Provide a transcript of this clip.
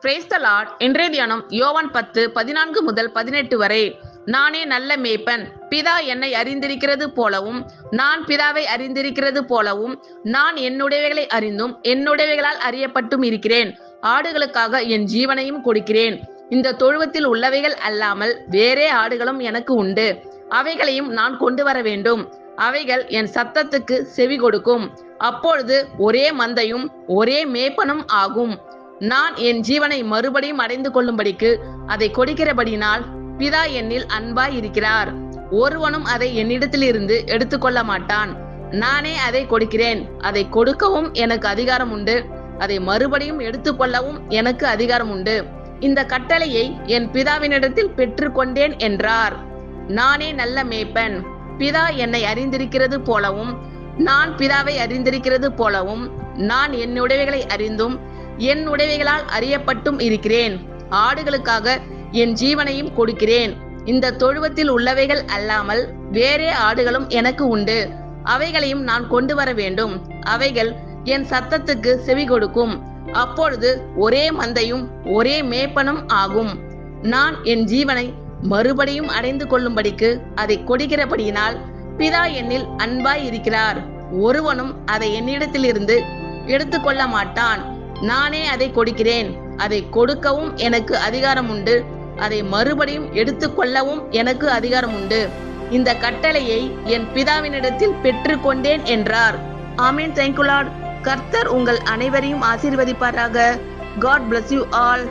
Praise the Lord. இன்றைய தியானம் யோவான் 10:14 முதல் 18 வரை. நானே நல்ல மேய்ப்பன், பிதா என்னை அறிந்திருக்கிறது போலவும் நான் பிதாவை அறிந்திருக்கிறது போலவும் நான் என்னுடையவைகளை அறிந்தும் என்னுடையவைகளால் அறியப்பட்டும் இருக்கிறேன். ஆடுகளுக்காக என் ஜீவனையும் கொடுக்கிறேன். இந்த தொழுவத்தில் உள்ளவைகள் அல்லாமல் வேறே ஆடுகளும் எனக்கு உண்டு. அவைகளையும் நான் கொண்டு வர வேண்டும். அவைகள் என் சத்தத்துக்கு செவி கொடுக்கும். அப்பொழுது ஒரே மந்தையும் ஒரே மேய்ப்பனும் ஆகும். நான் என் ஜீவனை மறுபடியும் அடைந்து கொள்ளும்படிக்கு அதை கொடுக்கிறபடினால் பிதா என்னில் அன்பாய் இருக்கிறார். ஒருவனும் அதை என்னிடத்திலிருந்து எடுத்துக்கொள்ள மாட்டான். நானே அதை கொடுக்கிறேன். அதை கொடுக்கவும் எனக்கு அதிகாரம் உண்டு. அதை மறுபடியும் எடுத்துக்கொள்ளவும் எனக்கு அதிகாரம் உண்டு. இந்த கட்டளையை என் பிதாவினிடத்தில் பெற்றுக்கொண்டேன் என்றார். நானே நல்ல மேய்ப்பன், பிதா என்னை அறிந்திருக்கிறது போலவும் நான் பிதாவை அறிந்திருக்கிறது போலவும் நான் என்னுடையவைகளை அறிந்தும் என்னுடையவைகளால் அறியப்பட்டும் இருக்கிறேன். ஆடுகளுக்காக என் ஜீவனையும் கொடுக்கிறேன். இந்த தொழுவத்தில் உள்ளவைகள் அல்லாமல் வேறே ஆடுகளும் எனக்கு உண்டு. அவைகளையும் நான் கொண்டு வர வேண்டும். அவைகள் என் சத்தத்துக்கு செவி கொடுக்கும். அப்பொழுது ஒரே மந்தையும் ஒரே மேய்ப்பனும் ஆகும். நான் என் ஜீவனை மறுபடியும் அடைந்து கொள்ளும்படிக்கு அதை கொடுக்கிறபடியினால் பிதா என்னில் அன்பாய் இருக்கிறார். ஒருவனும் அதை என்னிடத்திலிருந்து எடுத்துக்கொள்ள மாட்டான். நானே அதை கொடுக்கிறேன். அதை கொடுக்கவும் எனக்கு அதிகாரம் உண்டு. அதை மறுபடியும் எடுத்துக்கொள்ளவும் எனக்கு அதிகாரம் உண்டு. இந்த கட்டளையை என் பிதாவினிடத்தில் பெற்றுக்கொண்டேன் என்றார். ஆமென். Thank you Lord. கர்த்தர் உங்கள் அனைவரையும் ஆசீர்வதிப்பாராக. God bless you all.